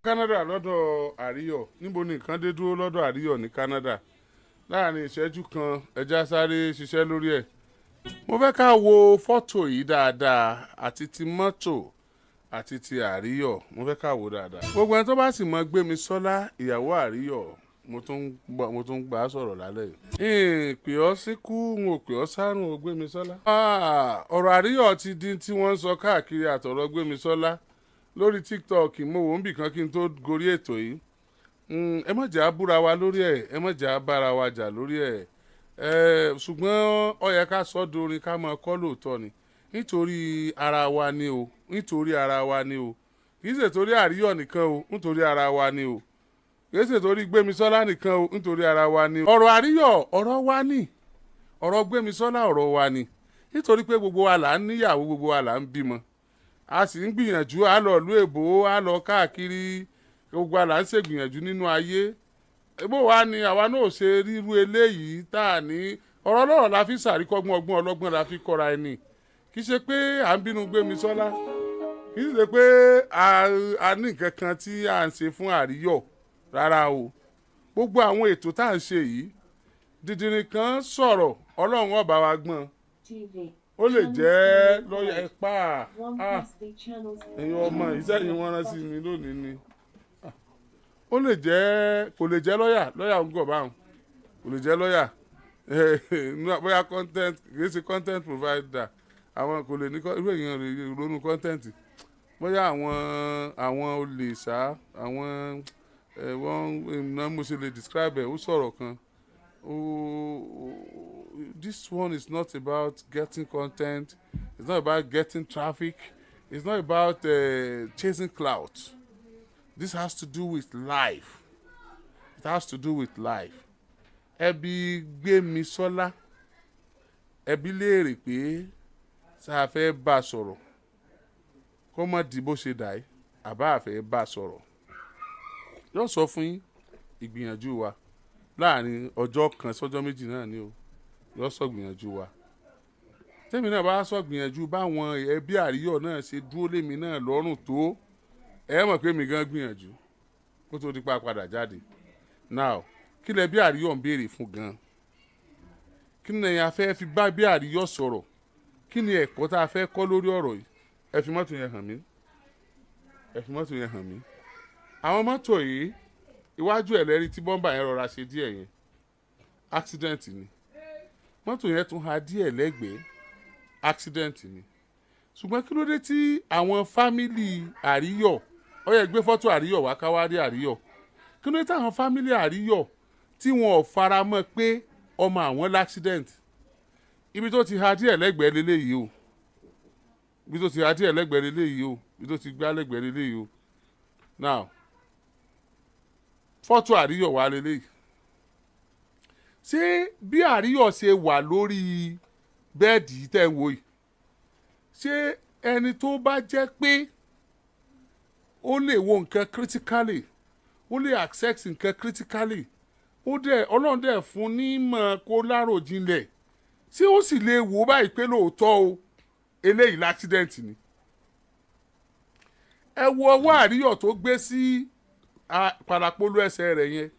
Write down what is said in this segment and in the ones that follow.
Canada lọ́dọ̀ Ariyo níbo ni nǹkan dé dúró lọ́dọ̀ Ariyo ní Canada láàrin ìṣẹ́jú kan ẹja sáré ṣiṣẹ́ lórí ẹ̀. Mo fẹ́ ká wo fọ́tò yìí dáadáa àti ti mọ́tò àti ti Ariyo mo fẹ́ ká wo dáadáa. Gbogbo ẹni tó bá sì mọ Gbemisola ìyàwó Ariyo mo tún gbà á sọ̀rọ̀ lálẹ́ yìí. Pè ọ́ síkú n ò pè ọ́ sárùn o Gbemisola. Ọ̀rọ̀ Ariyo ti di tí wọ́n ń sọ káàkiri àtọ̀rọ̀ Gbemisola lórí TikTok mo wò ń bì kan kí n tó gorí ètò yìí. Ẹ má jà á búra wa lórí ẹ̀ ẹ má jà á bára wa jà lórí ẹ̀. Ṣùgbọ́n ó yẹ ká sọ dorin ká máa kọ́ lóòótọ́ ni nítorí ara wa ni o nítorí ara wa ni o kì í ṣe torí Ariyo nìkan o nítorí ara wa ni o kì í ṣe torí Gbemisola nìkan o nítorí ara wa ni o. Ọ̀rọ̀ Ariyo ọ̀rọ̀ wa ni ọ̀rọ̀ Gbemisola ọ̀rọ̀ wa ni nítorí pé gbogbo wa là ń níyàwó gbogbo wa là ń bímọ a sì ń gbìyànjú a lọ ìlú èbó a lọ káàkiri gbogbo wa là ń ṣègbìyànjú nínú ayé bó wa ni àwa náà ṣe ríru eléyìí tá a ní ọ̀rọ̀ lọ́rọ̀ la fi ṣàríkọ́gbọ́n ọgbọ́n ọlọ́gbọ́n la fi kọ́ra ẹni kì í ṣe pé à ń bínú Gbemisola kì í ṣe pé a ní nǹkan kan tí à ń ṣe fún Ariyo rárá o gbogbo àwọn ètò tá à ń ṣe yìí dìdìrín kan sọ̀rọ̀ ọlọ́run ọba wa gbọ́n ó lè jẹ́ lọ́ọ̀yà ipá ẹ̀yin ọmọ ìṣẹ́yìn wọn rán sí mi lónìí ni ó lè jẹ́ kò lè jẹ́ lọ́ọ̀yà ń gọ̀ báwọn kò lè jẹ́ lọ́ọ̀yà bóyá content kì í ṣe content provider àwọn kò lè ní irú èèyàn rè ronú content bóyá àwọn olè ṣá àwọn wọ́n mo ṣe lè describe ẹ̀ ó sọ̀rọ̀ kan this one is not about getting content it's not about getting traffic it's not about chasing clout this has to do with life it has to do with life. Ẹbí Gbemisola ẹbí léèrè pé ṣá fẹ́ bá sọ̀rọ̀ kó má di bó ṣe dà yìí àbá àfẹ́ bá sọ̀rọ̀ yóò sọ fún yín ìgbìyànjú wa láàrin ọjọ́ kan sọ́jọ́ méjì náà ni o yóò sọ gbìyànjú wa tèmi náà bá sọ gbìyànjú báwọn ẹbí Ariyo náà ṣe dúró lémi náà lọ́rùn tó ẹ mọ̀ pé mi gan gbìyànjú kó tó di pa padà jáde now kí lẹ bí Ariyo ń béèrè fún gan kí ni a fẹ́ fi bá bí Ariyo sọ̀rọ̀ kí ni ẹ̀kọ́ tá a fẹ́ kọ́ lórí ọ̀rọ̀ yìí ẹ fi mọ́tò yẹn hàn mí àwọn mọ́tò yìí iwájú ẹ̀ lẹ́rí tí bọ́mbà yẹn rọra ṣe díẹ̀ yẹn accident ni mọ́tò yẹn tún ha díẹ̀ lẹ́gbẹ̀ẹ́ accident ni ṣùgbọ́n kí ló dé tí àwọn fámìlì Ariyo ó yẹ gbé fọ́tò Ariyo wá ká wá rí Ariyo kí ló dé tí àwọn fámìlì Ariyo tí wọn ò fara mọ́ pé ọmọ àwọn l'accident ibi tó ti ha díẹ̀ lẹ́gbẹ̀ẹ́ lélẹ́yìí o ibi tó ti ha díẹ̀ lẹ́gbẹ̀ẹ́ lélẹ́yìí o ibi tó ti gbá lẹ́gbẹ̀ẹ́ lélẹ́yìí o now fọ́tò Ariyo wà lélẹ́yìí ṣé bí Ariyo ṣe wà lórí bẹ́ẹ̀dì tẹ́ ń wò yìí ṣé ẹni tó bá jẹ́ pé ó lè wo nǹkan critically ó lè access nǹkan critically ọlọ́run dẹ̀ fún ní mọ̀ kó láròjinlẹ̀ ṣé ó sì lè wò báyìí pé lóòótọ́ o eléyìí l'accident ni ẹ wo ọwọ́ Ariyo tó gbé sí parapolo ẹsẹ̀ rẹ̀ yẹn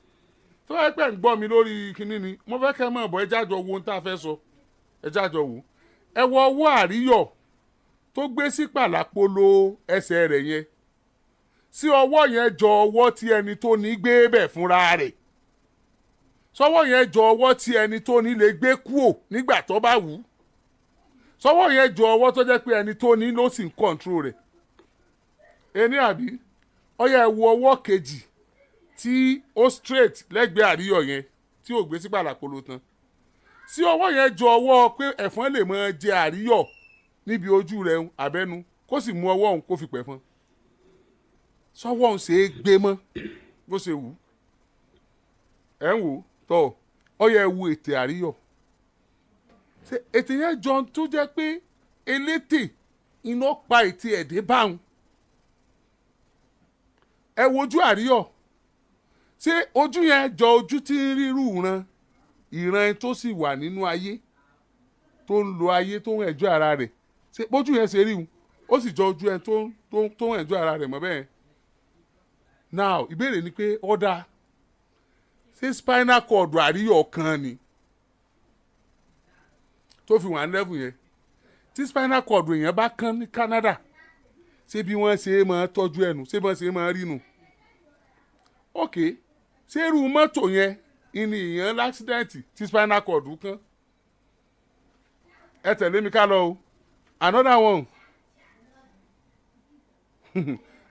tó wáá pẹ́ ń gbọ́ mi lórí kinní ni mo fẹ́ kẹ́ mọ̀ bọ́ ẹ jájọ wo ohun tá a fẹ́ sọ ẹ jájọ wò ẹ wo ọwọ́ Ariyo tó gbé sí parapolo ẹsẹ̀ rẹ̀ yẹn sí ọwọ́ yẹn jọ ọwọ́ tí ẹni tó ní gbé bẹ̀ fúnra rẹ̀ sọwọ́ yẹn jọ ọwọ́ tí ẹni tó ní lè gbé kúò nígbà tó bá wù ú sọwọ́ yẹn jọ ọwọ́ tó jẹ́ pé ẹni tó ní ló sì ń kọ́ńtró rẹ̀ ẹni àbí ó yẹ wo ọwọ́ kejì tí ó straight lẹ́gbẹ̀ẹ́ Ariyo yẹn tí ò gbé sí pàlàpolo tán sí ọwọ́ yẹn jọ ọwọ́ pé ẹ̀fọn lè máa jẹ Ariyo níbi ojú rẹ̀ abẹ́nu kó sì mú ọwọ́ òun kó fi pẹ̀fọn sọwọ́ òun ṣe é gbé mọ́ bó ṣe wù ú ẹ̀ ń wò tọ́ ọ yẹ wo ètè Ariyo ètè yẹn jọ tó jẹ́ pé elétè iná pa ètè ẹ̀dẹ́ báwọn ẹ wojú Ariyo ṣé ojú yẹn jọ ojú tí ń rírú ìran tó sì wà nínú ayé tó ń lo ayé tó ń ẹ̀jọ́ ara rẹ̀ ṣé bójú yẹn ṣe rí un ó sì jọ ojú ẹ tó ń ẹ̀jọ́ ara rẹ̀ mọ́ bẹ́ẹ̀ now ìbéèrè ni pé ọ̀dà ṣé spinal cord Ariyo kan ni tó fi wà ní level yẹn tí spinal cord èèyàn bá kán ní Canada ṣé bí wọ́n ṣe máa tọ́jú ẹnu ṣé bí wọ́n ṣe máa rínu ok ṣé irú mọ́tò yẹn ìní èèyàn l'accident tí spinal cord kán ẹ tẹ̀lé mi ká lọ o another one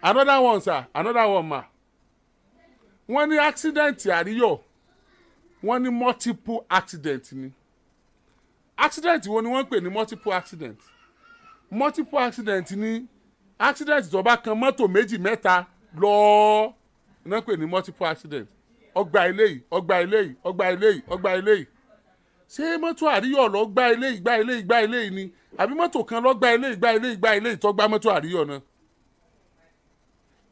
another one sir another one ma wọ́n ní accident Ariyo wọ́n ní multiple accident ni accident wo ni wọ́n pè ní multiple accident ni accident tó bá kan mọ́tò méjì mẹ́ta lọ náà pè ní multiple accident ọgbà eléyìí ọgbà eléyìí ọgbà eléyìí ọgbà eléyìí ṣé mọ́tò Ariyo lọ gbá eléyìí gbá eléyìí gbá eléyìí ni àbí mọ́tò kan lọ gbá eléyìí gbá eléyìí gbá eléyìí tó gbá mọ́tò Ariyo náà.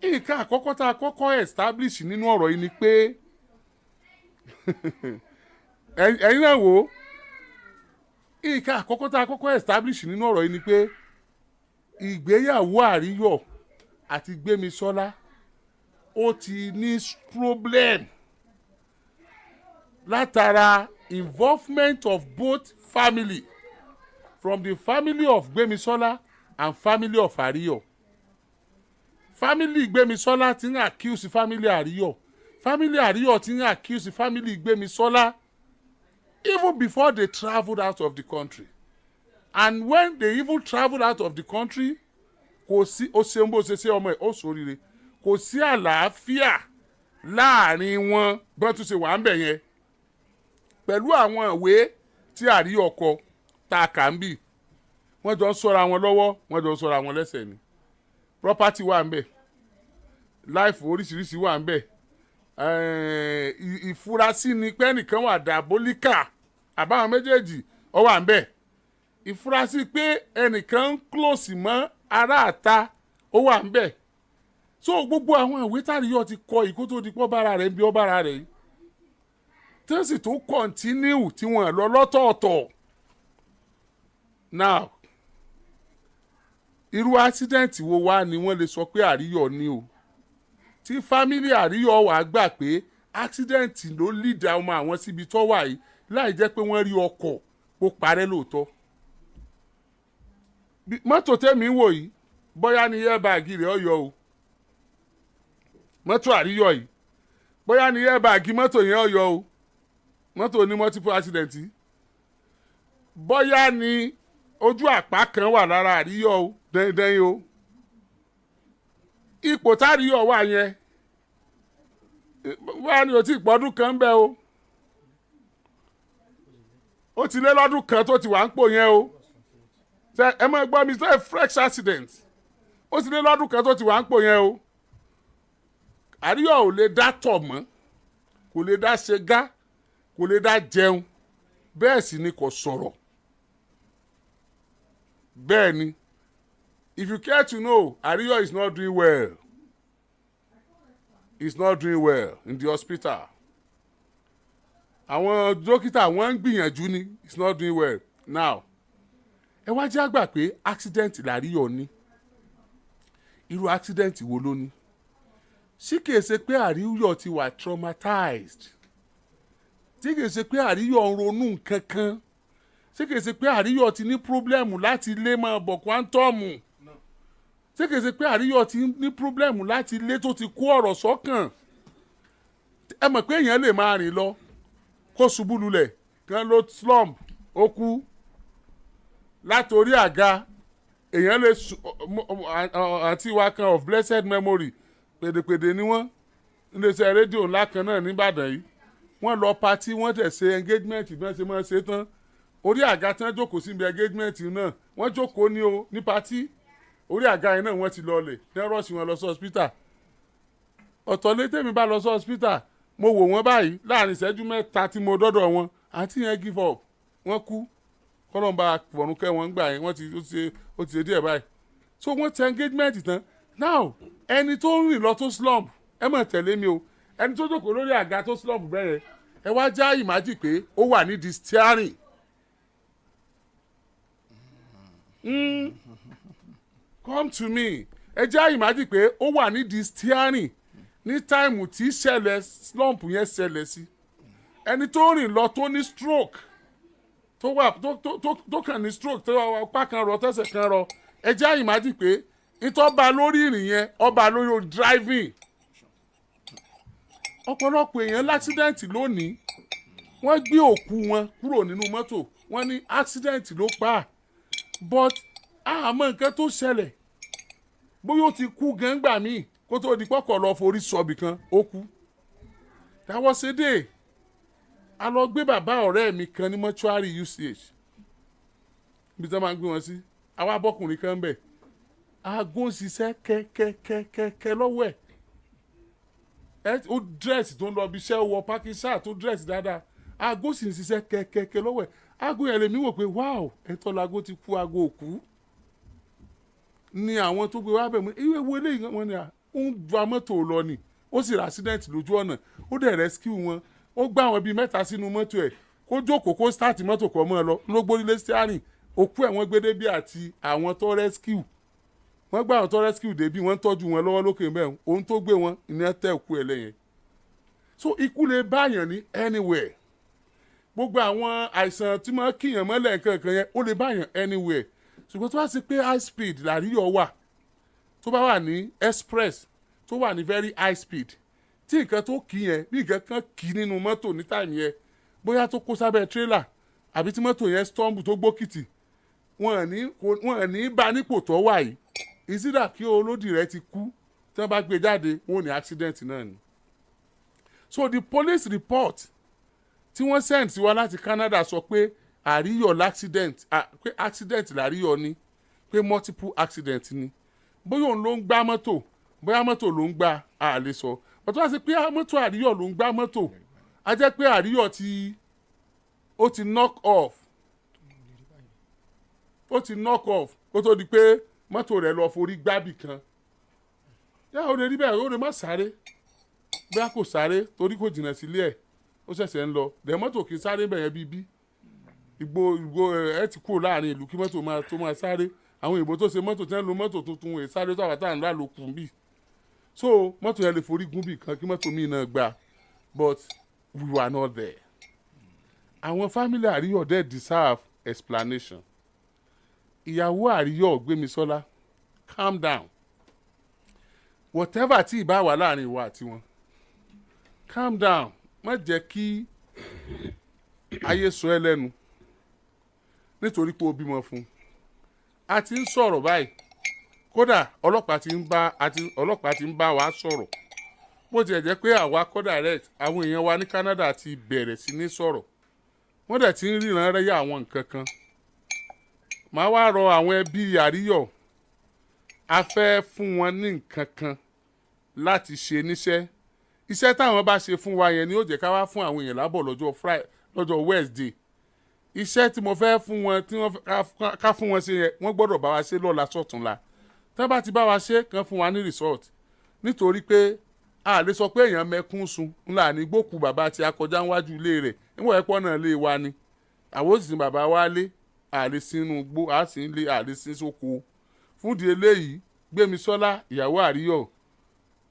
nǹkan àkọ́kọ́ tá a kọ́kọ́ establish nínú ọ̀rọ̀ yìí ni pé ẹ̀yin náà wò ó nǹkan àkọ́kọ́ tá a kọ́kọ́ establish nínú ọ̀rọ̀ yìí ni pé ìgbéyàwó Ariyo àti Gbemisola ó ti ní problem látara involvement of both family from the family of Gbemisola and family of Ariyo. Family Gbemisola ti ń accuse family Ariyo. Family Ariyo ti ń accuse family Gbemisola even before they traveled out of the country. And when they even traveled out of the country, kò sí ó ṣe ń bó ṣe ṣe ọmọ ẹ̀ ó ṣoríire kò sí àlàáfíà láàrin wọn bọ́n tún ṣe wà ń bẹ̀ yẹn pẹ̀lú àwọn ìwé tí Ariyo kọ tá a kà ń bì wọ́n jọ ń sọ́ra wọn lọ́wọ́ wọ́n jọ ń sọ́ra wọn lẹ́sẹ̀ ni property wà ń bẹ̀ life oríṣiríṣi wà ń bẹ̀ ìfurasí ni pé ẹnìkan wà diabolical àbáwọn méjèèjì ó wà ń bẹ̀ ìfurasí pé ẹnìkan ń close mọ́ aráàta ó wà ń bẹ̀ so gbogbo àwọn ìwé t'Ariyo ti kọ ìkó tó di pọ́ bára rẹ̀ ń bí ọ́ bára rẹ̀ yìí tí wọ́n sì tún continue tí wọ́n lọ lọ́tọ̀ọ̀tọ̀ now irú accident wo wá ni wọ́n lè sọ pé Ariyo ní o tí family Ariyo wà gbà pé accident ló lead ọmọ àwọn síbi tó wà yìí láì jẹ́ pé wọ́n rí ọkọ̀ kó parẹ́ lóòótọ́ mọ́tò tẹ́mi ń wò yìí bóyá ní airbag rẹ̀ ọ̀yọ́ o mọ́tò Ariyo yìí bóyá ní airbag mọ́tò yẹn ọ̀yọ́ o mọ́tò ní multiple accident bóyá ní ojú àpá kan wà lára Ariyo o dẹ́ndẹ́n o ipò t'Ariyo wà yẹn bóyá ní o ti pọ́dún kan bẹ́ẹ̀ o ó ti lé lọ́dún kan tó ti wà ń pò yẹn o ẹ máa gbọ́ mi sẹ́ fresh accident ó ti lé lọ́dún kan tó ti wà ń pò yẹn o Ariyo ò lè dá tọ̀ mọ́ kò lè dá ṣe gá kò lè dá jẹun bẹ́ẹ̀ sì ni kò sọ̀rọ̀ bẹ́ẹ̀ ni if you care to know Ariyo is not doing well he is not doing well in the hospital àwọn dókítà wọ́n ń gbìyànjú ni he is not doing well now ẹ wá jẹ́ àgbà pé accident l'Ariyo ní irú accident wo ló ní sí kìí ṣe pé Ariyo ti wà traumatized tí kìí ṣe pé Ariyo ń ronú nǹkan kan ṣé kìí ṣe pé Ariyo ti ní pírọ́blẹ́mù láti lé máa bọ̀ kwántọ́ọ̀mù ṣé kìí ṣe pé Ariyo ti ní pírọ́blẹ́mù láti lé tó ti kó ọ̀rọ̀ sọ́kàn ẹ mọ̀ pé èèyàn lè máa rìn lọ kó ṣubú lulẹ̀ kan ló slump ó kú látòrí àga èèyàn lè àti wa kan of blessed memory pèdèpèdè ni wọ́n iléeṣẹ́ rédíò ńlá kan náà nìbàdàn yìí wọ́n lọ patí wọ́n tẹ̀ ṣe engagement bí wọ́n ṣe máa ṣe tán orí àga tí wọ́n jókòó síbi engagement náà wọ́n jókòó ní o ní patí orí àga yẹn náà wọ́n ti lọlẹ̀ ní rọ́ọ̀sì wọn lọ sí hospital ọ̀tọ̀ lé tèmi bá lọ sí hospital mo wò wọ́n báyìí láàrin ìṣẹ́jú mẹ́ta tí mo dọ́dọ̀ wọn àǹtí yẹn give up wọ́n kú kọ́lọ́mbà fọ̀rùnkẹ́ wọn gbà yẹn ó ti ṣe díẹ̀ báyìí so wọ́n ti engagement tán now ẹni tó ń rìn lọ tó slump ẹ má tẹ̀lé mi o ẹni tó jókòó lórí àga tó slump bẹ́ẹ̀ ẹ wá já ìmájì pé ó wà nídìí steering come to me ẹ já ìmájì pé ó wà nídìí steering ní táìmù tí ṣẹlẹ̀ slump yẹn ṣẹlẹ̀ sí ẹni tó rìn lọ tó ní stroke tó kàn ní stroke tó apá kan rọ tẹ́sẹ̀ kan rọ ẹ jẹ́ àyìnmájì pé ìtọ́ba lórí ìrìn yẹn ọba lórí driving ọ̀pọ̀lọpọ̀ èèyàn láksidẹ̀ntì lónìí wọ́n gbé òkú wọn kúrò nínú mọ́tò wọ́n ní accident ló pa á but àmọ́ nǹkan tó ṣẹlẹ̀ bóyá ó ti kú gangba míì kó tó di pọ́kọ̀ lọ forí sọ̀bì kan ó kú that was a day a lọ gbé bàbá ọ̀rẹ́ mi kan ní mọ́ṣúárì UCH ibi tí wọ́n máa ń gbé wọn sí àwa abọ́kùnrin kan bẹ̀ aago ń ṣiṣẹ́ kẹ́kẹ́kẹ́kẹ́ lọ́wọ́ ẹ̀ ó dírẹ́sì tó ń lọ bí iṣẹ́ wọ pákísà tó dírẹ́sì dáadáa aago sì ń ṣiṣẹ́ kẹ́kẹ́kẹ́ lọ́wọ́ ẹ̀ aago yẹn lèmi wò pé wow ẹ̀tọ́ laago ti kú aago òkú ni àwọn tó gbé wá bẹ̀ mú ìwé wo eléyìí wọn ni à ń va mọ́tò lọ ni ó sì rà accident lójú ọ̀nà ó dẹ̀ rescue wọn ó gbá àwọn bíi mẹ́ta sínú mọ́tò ẹ̀ kó jókòó kó start mọ́tò kọ́ mọ́ ẹ lọ ló gbórílé steering òkú ẹ̀ wọ́n gbé débi àti àwọn tó rescue wọ́n gbá àwọn tó rescue débi wọ́n tọ́jú wọn lọ́wọ́ lókè mẹ́rin òun tó gbé wọn ìní tẹ́ òkú ẹ̀ lẹ́yìn so ikú lè báyàn ní anywhere gbogbo àwọn àìsàn tí máa kíyàn mọ́lẹ̀ nǹkan yẹn ó lè báyàn anywhere ṣùgbọ́n tó bá ti pé high speed làríyọ̀ wà tó bá wà ní express tó wà ní very high speed tí nǹkan tó kì í yẹn bí nǹkan kan kì í nínú mọ́tò ní táìmù yẹn bóyá tó kó sábẹ́ tírélà àbí tí mọ́tò yẹn stumble tó gbókìtì wọ́n ní bá nípò tó wà yìí ìsídà kí olódì rẹ̀ ti kú tí wọ́n bá gbé jáde wọ́n ní accident náà ni. So the police report tí wọ́n send sí wa láti Canada sọ pé Ariyo l'accident pé accident l'Ariyo ni pé multiple accident ni bóyá òun ló ń gbá mọ́tò bóyá mọ́tò ló ń gbá a lè sọ bọ́tọ́ wá sí pé mọ́tò Ariyo ló ń gbá mọ́tò a jẹ́ pé Ariyo ó ti knock off kó tó di pé mọ́tò rẹ̀ lọ forí gbábì kan yá o lè rí bẹ́ẹ̀ o lè má sáré bóyá kò sáré torí kò jìnnà sílé ẹ̀ ó ṣẹ̀ṣẹ̀ ń lọ dẹ̀ mọ́tò kì í sáré bẹ̀yẹn bíbí ìgbò ẹ ti kúrò láàrin ìlú kí mọ́tò tó máa sáré àwọn òyìnbó tó ṣe mọ́tò tí wọ́n lo mọ́tò tuntun sáré tó àwàtà ńlá ló kùn bì so mọ́tò yẹn lè forí gún bì kan kí mọ́tò míì náà gbà but we were not there. àwọn family Ariyo dẹ̀ deserve explanation. ìyàwó Ariyo Gbemisola calm down whatever tí ìbá wà láàrin ìwọ àti wọn calm down má jẹ́ kí ayé sọ ẹ́ lẹ́nu nítorí pé o bímọ fún a ti ń sọ̀rọ̀ báyìí kódà ọlọ́pàá ti ń bá wa sọ̀rọ̀ bó tiẹ̀ jẹ́ pé àwa kọ́ direct àwọn èèyàn wa ní Canada ti bẹ̀rẹ̀ sí ní sọ̀rọ̀ wọ́n dẹ̀ ti ń ríran rẹ́yà àwọn nǹkan kan màá wá rọ àwọn ẹbí Ariyo a fẹ́ fún wọn ní nǹkan kan láti ṣe níṣẹ́ iṣẹ́ táwọn bá ṣe fún wa yẹn ni ó jẹ́ ká wá fún àwọn èèyàn lábọ̀ lọ́jọ́ Wednesday iṣẹ́ tí mo fẹ́ fún wọn tí wọ́n ká fún wọn ṣe yẹn wọ́n gbọ́dọ̀ bá wa ṣe lọ́la sọ̀túnla tí wọ́n bá ti bá wa ṣe kàn fún wa ní resort nítorí pé a lè sọ pé èèyàn mẹ́kún sun ńlá ní gbókù bàbá tí a kọjá níwájú ilé rẹ̀ níwọ̀n ẹ̀pọ̀ náà lé wa ni àwọn òsì bàbá wa lé àlè sínú gbó a sì ń lé àlè sí sóko fúndì eléyìí Gbemisola ìyàwó Ariyo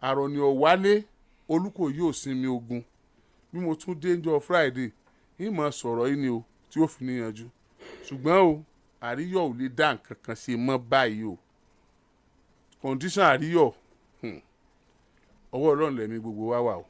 àròní ọ̀wálé olùkọ́ yóò sinmi ogun bí mo tún dé njọ́ Friday ìmọ̀ sọ̀rọ̀ yìí ni o tí ó fi níyanjú ṣùgbọ́n o Ariyo ò lè dá nǹkan kan ṣe mọ́ báyìí o condition Ariyo ọwọ́ Ọlọ́run lẹ̀mí gbogbo wa wà o.